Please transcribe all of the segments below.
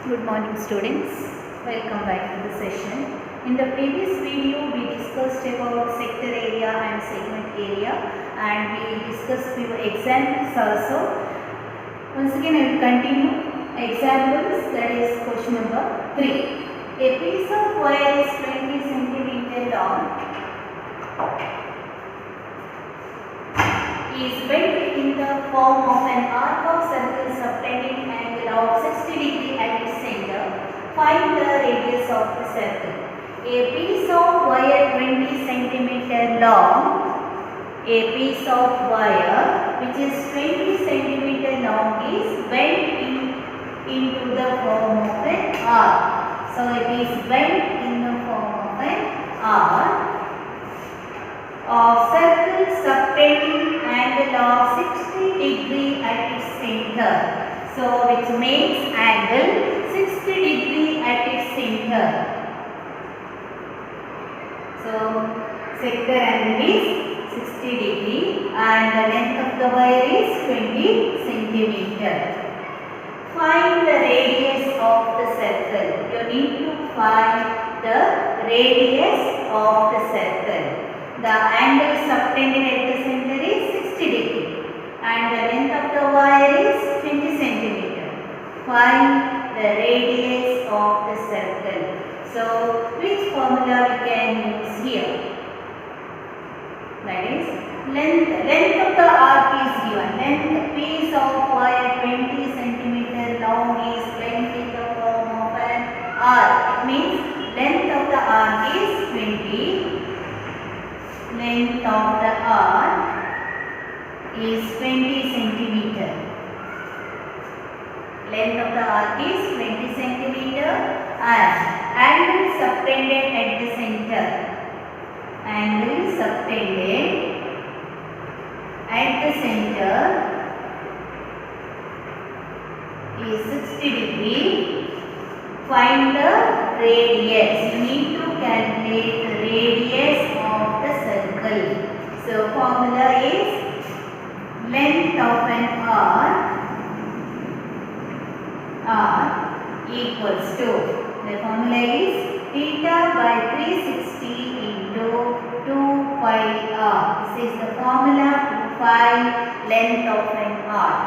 Good morning students, welcome back to the session. In the previous video we discussed about sector area and segment area and we discussed few examples also. Once again I will continue examples, that is question number 3. A piece of wire is 20 cm long, is bent in the form of an arc of circle subtending angle of 60 degree at its center. Find the radius of the circle. A piece of wire 20 cm long, a piece of wire which is 20 cm long is bent into the form of an arc. So it is bent in the form of an arc of circle subtending angle of 60 degree at its center. So which makes angle 60 degree at its center. So sector angle is 60 degree and the length of the wire is 20 centimeter. Find the radius of the circle. You need to find the radius of the circle. The angle subtended at the center is 60 degree and the length of the wire is 20 centimeter. Find the radius of the circle. So, which formula we can use here? That is, length of the arc is given. Length piece of wire 20 centimeter long is bent in the form of an arc. It means length of the arc is 20. Length of the arc is 20 centimeter. Length of the arc is 20 centimeter and angle subtended at the center. Angle subtended at the center is 60 degree. Find the radius. You need to calculate the radius of the circle. So formula is length of an arc equals to, the formula is theta by 360 into 2 pi r. This is the formula to find length of an arc.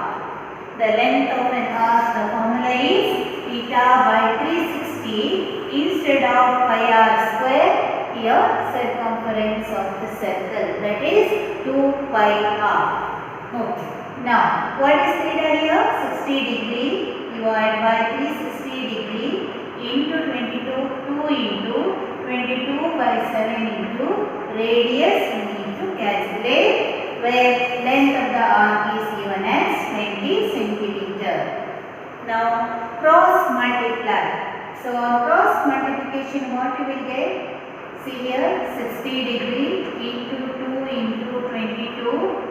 The length of an arc, the formula is theta by 360 instead of pi r square. Here circumference of the circle, that is 2 pi r. Okay. Now what is theta here? 60 degree divided by 360 degree into 22, 2 into 22 by 7 into radius. We need to calculate, where length of the arc is given as 20 centimeter. Now cross multiply. So on cross multiplication what you will get? See here 60 degree into 2 into 22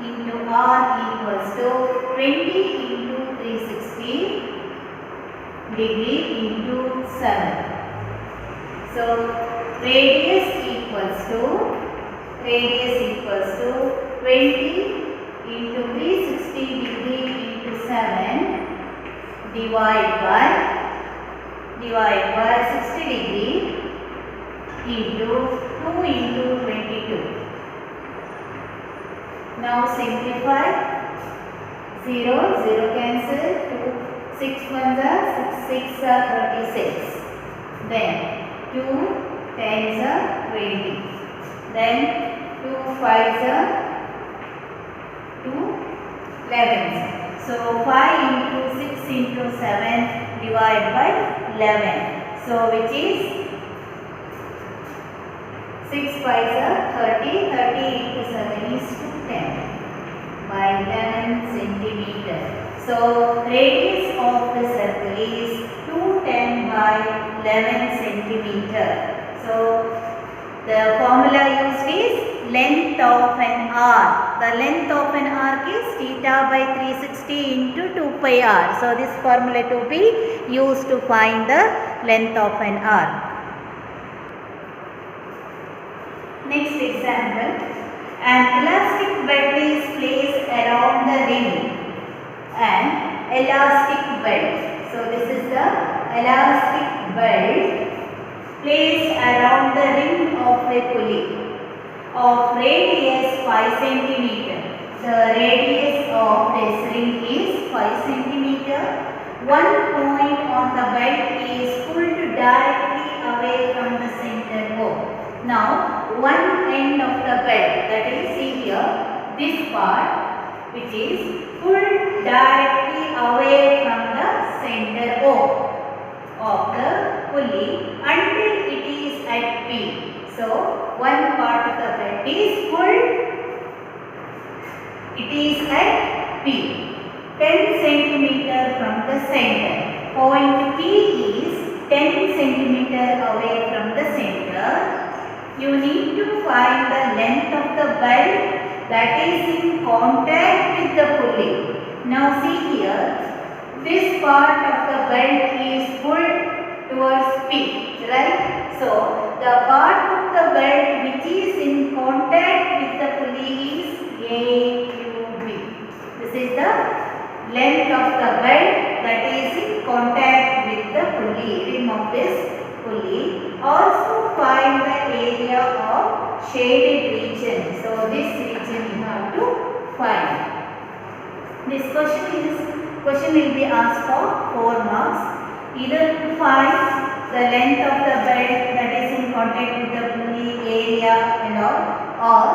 into r equals to 20 into 360 degree into 7. So radius equals to 20 into 360 degree into 7 divided by 60 degree into 2 into 22. Now simplify. 0, 0 cancel. 2, 6 ones are 6, 6 are 36. Then 2 10s are 20. Then 2 5s are 2 11s. So 5 into 6 into 7 divided by 11. So which is 6 5s are 30. 30 into 7 is 10 by 11 centimeter. So radius of the circle is 210 by 11 centimeter. So the formula used is length of an arc. The length of an arc is theta by 360 into 2 pi r. So this formula to be used to find the length of an arc. Next example. An elastic belt is placed around the ring. An elastic belt. So this is the elastic belt placed around the ring of a pulley of radius 5 centimeter. The radius of this ring is 5 centimeter. One point on the belt is pulled directly away from the center hole. Now, one end of the belt, that is, see here, this part which is pulled directly away from the center hole of the pulley until it is at P. So, one part of the belt is pulled, it is at P. 10 centimeter from the center. Point P is 10 centimeter away from the center. You need to find the length of the belt that is in contact with the pulley. Now see here, this part of the belt is pulled towards P, right? So the part of the belt which is in contact with the pulley is AQB. This is the length of the belt that is in contact with the pulley, rim of this pulley. Also find the area of shaded region. So this region you have to find. This question will be asked for 4 marks. Either to find the length of the belt that is in contact with the pulley, area and all, or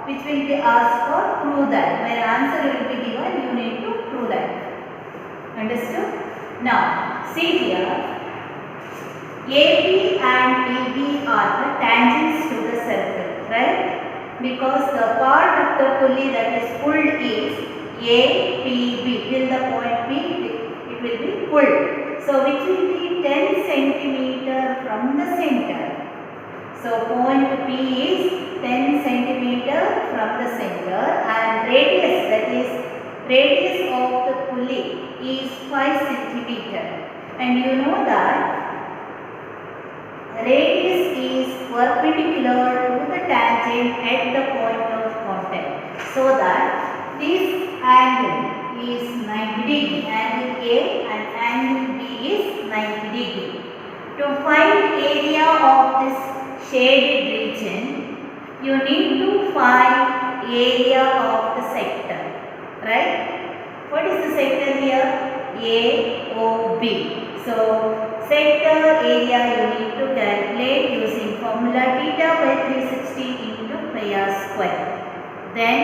which will be asked for prove that. Where answer will be given, you need to prove that. Understood? Now, see here, AB and EB are the tangents to the circle, right? Because the part of the pulley that is pulled is APB. Till the point P, it will be pulled. So, which will be 10 centimeter from the center. So, point P is 10 centimeter from the center and radius, that is radius of the pulley is 5 centimeter. And you know that radius is perpendicular to the tangent at the point of contact. So that this angle is 90 degree, angle A and angle B is 90 degree. To find area of this shaded region, you need to find area of the sector, right? What is the sector here? AOB. So, sector area you need to calculate using formula theta by 360 into pi r square. Then,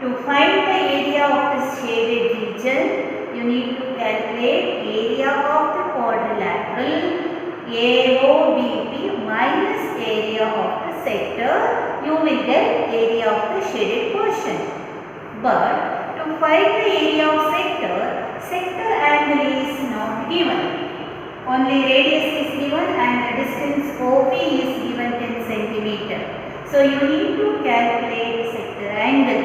to find the area of the shaded region, you need to calculate area of the quadrilateral AOBP minus area of the sector. You will get area of the shaded portion. But to find the area of sector angle is not given. Only radius is given and the distance OP is given 10 centimeter. So you need to calculate sector angle,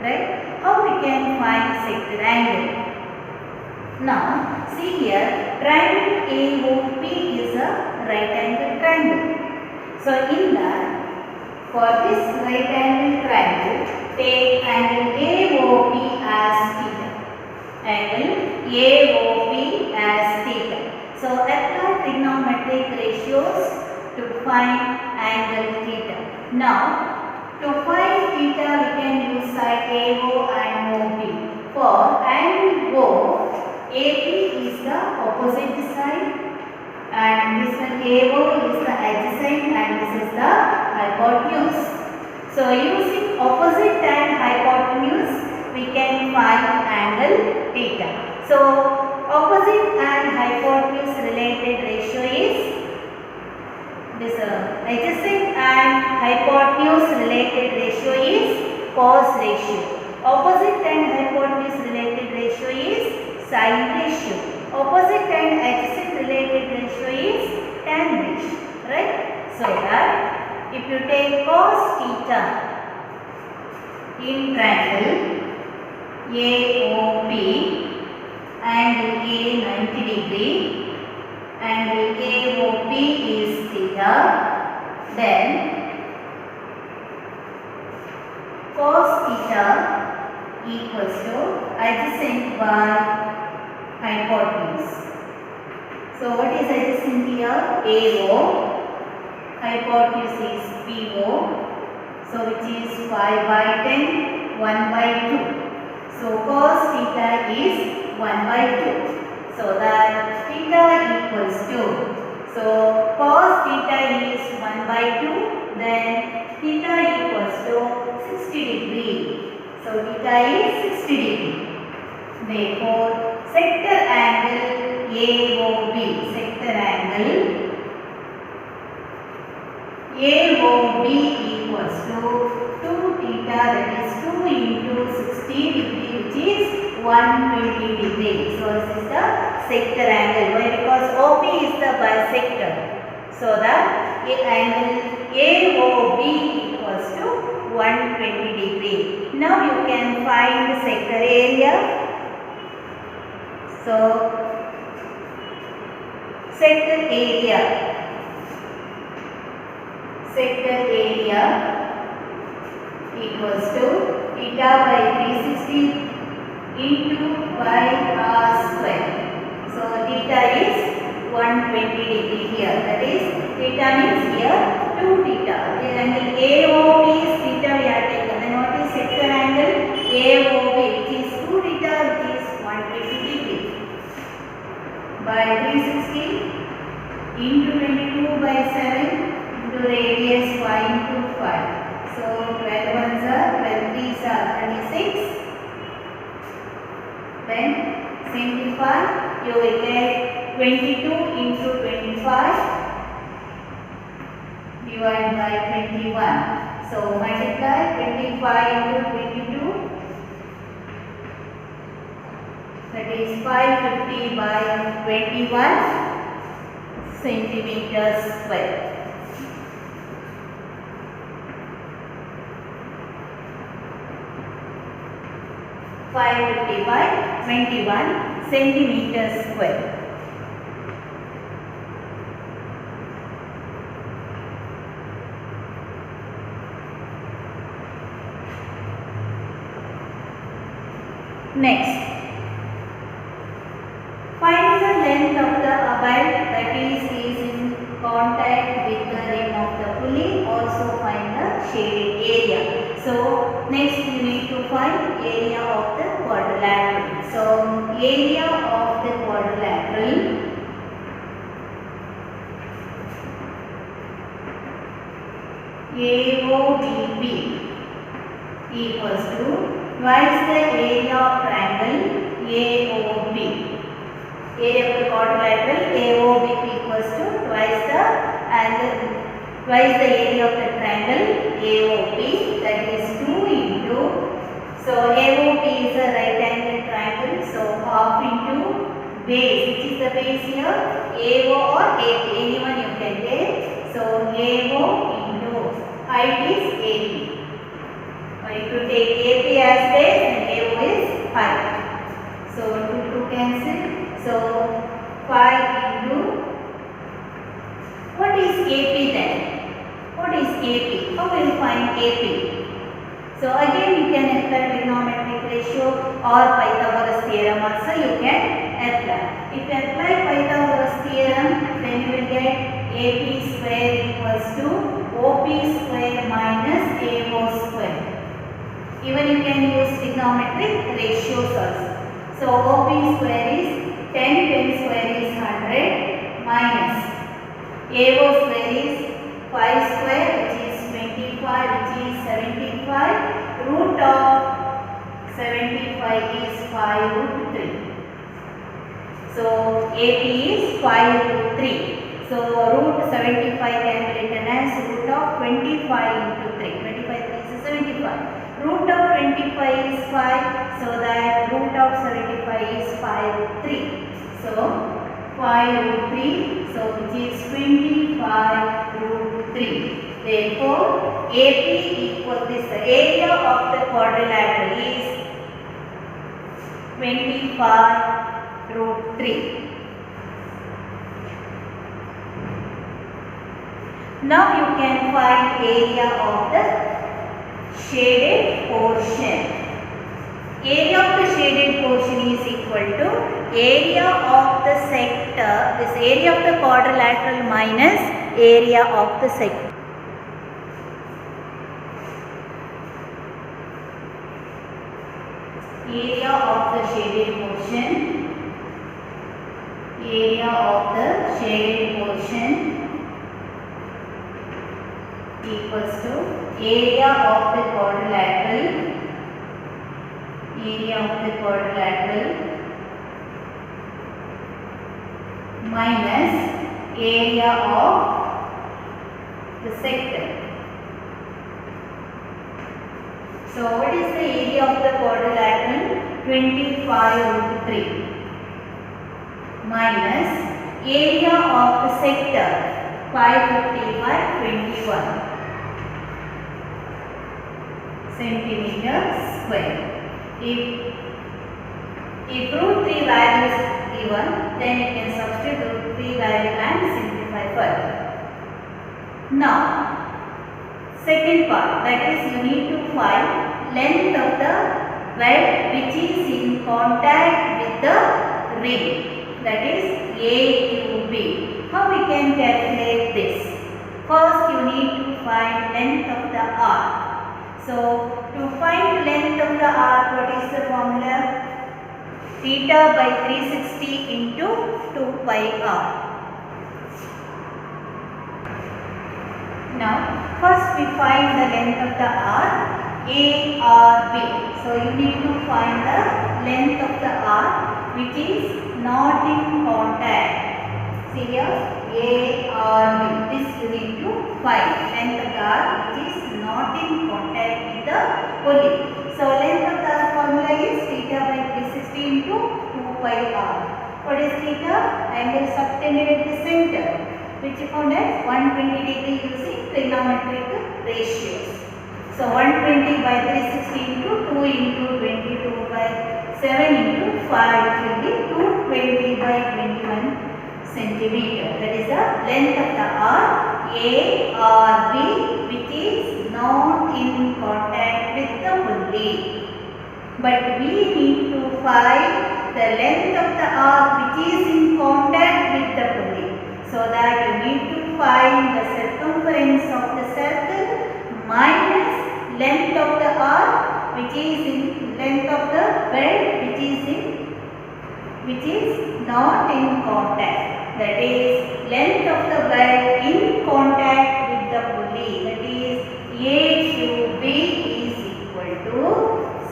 right? How we can find sector angle? Now see here, triangle AOP is a right angle triangle. So in that, for this right angle triangle, take angle AOP as theta. Angle AOP as theta. So apply trigonometric ratios to find angle theta. Now, to find theta we can use side AO and OP. For angle O, AP is the opposite side and this one AO is the adjacent and this is the hypotenuse. So using opposite and hypotenuse we can find angle theta. So opposite and hypotenuse related ratio is this adjacent and hypotenuse related ratio is cos ratio. Opposite and hypotenuse related ratio is sine ratio. Opposite and adjacent related ratio is tan ratio, right? So that if you take cos theta in triangle AOP, angle A 90 degree, angle AOP is theta, then cos theta equals to adjacent by hypotenuse. So what is adjacent here? AO. Hypotenuse is PO. So which is 5 by 10, 1 by 2. So cos theta is 1 by 2. So that theta equals to, so cos theta is 1 by 2, then theta equals to 60 degree. So theta is 60 degree. Therefore, sector angle AOB, sector angle AOB equals to 2 theta, that is 2 into 60 degree, which is 120 degree. So this is the sector angle. Why? Because OP is the bisector. So the angle AOB equals to 120 degree. Now you can find the sector area. So sector area equals to theta by 360 into pi r square. So theta is 120 degree here. That is, theta means here 2 theta. The angle AOB is theta we are taken. Then what is sector angle AOB, which is 2 theta, which is 120 degree, by 360 into 22 by 7 into radius 5 into 5. So 12 ones are 12 threes are 36. Then simplify, you will get 22 into 25 divided by 21. So multiply 25 into 22, that is 550 by 21 centimeters square. 550 by 21 centimeters square. Next, find the length of the abile, that is in contact with the rim of the pulley. Also find the shaded area. So next you need to find area of the quadrilateral. So area of the quadrilateral AOBB equals to twice the area of triangle AOB. Area of the quadrilateral AOB equals to twice the area of the triangle AOB, that is 2 into, so AOB is a right angle triangle, so half into base, which is the base here, AO or AP, anyone you can take. So AO into height is AP. If you take AP as base, then AO is height. So 2 cancel. So 5 into, what is AP then? What is AP? How will you find AP? So again you can apply trigonometric ratio or Pythagoras theorem also you can apply. If you apply Pythagoras theorem, then you will get AP square equals to OP square minus AO square. Even you can use trigonometric ratios also. So OP square is 10 square is 100 minus AO square is 5 square, which is 25, which is 75. Root of 75 is 5 root 3. So AP is 5 root 3. So root 75 can be written as root of 25 into 3. 25 is 75. Root of 25 is 5. So that root of 75 is 5 root 3. So 5 root 3. So which is 25 root 3. Therefore, AP equals this. The area of the quadrilateral is 25 root 3. Now you can find area of the shaded portion. Area of the shaded portion is equal to area of the sector, this area of the quadrilateral minus area of the sector. Area of the shaded portion, area of the shaded portion equals to area of the quadrilateral, area of the quadrilateral minus area of the sector. So what is the area of the quadrilateral? 25 root 3 minus area of the sector 550 by 21 centimeter square. If root 3 value is given, then you can substitute root 3 value and simplify further. Now, second part, that is you need to find length of the weld which is in contact with the ring, that is AQB. How we can calculate this? First you need to find length of the arc. So to find length of the arc, what is the formula? Theta by 360 into 2 pi r. Now first we find the length of the arc ARB. So you need to find the length of the arc which is not in contact. See here, ARB. This you need to find length of the arc which is not in contact with the pulley. So length of the arc formula is theta by 360 into 2 pi r. What is theta? Angle subtended at the center, which is found as 120 degree using trigonometric ratios. So 120 by 360 into 2 into 22 by 7 into 5, which will be 220 by 21 centimeter. That is the length of the arc ARB which is not in contact with the pulley. But we need to find the length of the arc which is in contact with the pulley. So that you need to find the circumference of the circle minus length of the arc which is in length of the weld which is not in contact. That is length of the weld in contact with the pulley. That is AQB is equal to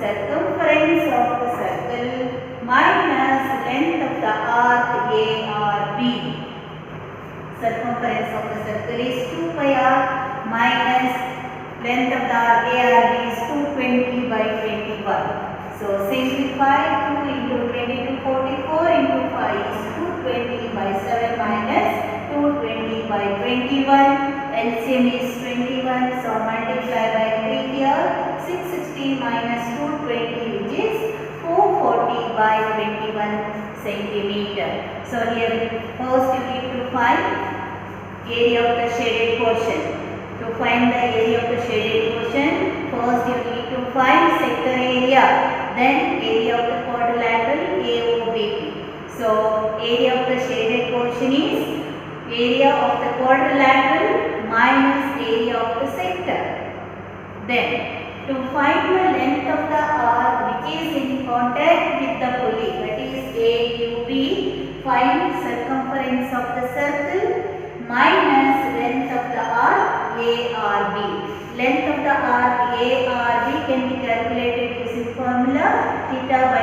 circumference of the circle minus length of the arc ARB. Circumference of the circle is 2 pi r minus length of the arc ARB is 220 by 21. So simplify 2 into 22 44 into 5 is 220 by 7 minus 220 by 21. LCM is 21. So multiply by 3 here. 660 minus 220 which is 440 by 21 centimeter. So here first you need to find area of the shaded portion. To find the area of the shaded portion, first you need to find sector area, then area of the quadrilateral AOB. So area of the shaded portion is area of the quadrilateral minus area of the sector. Then to find the length of the arc which is in contact with the pulley, that is AQB, find circumference of the circle minus length of the arc ARB. Length of the arc ARB can be calculated using formula theta by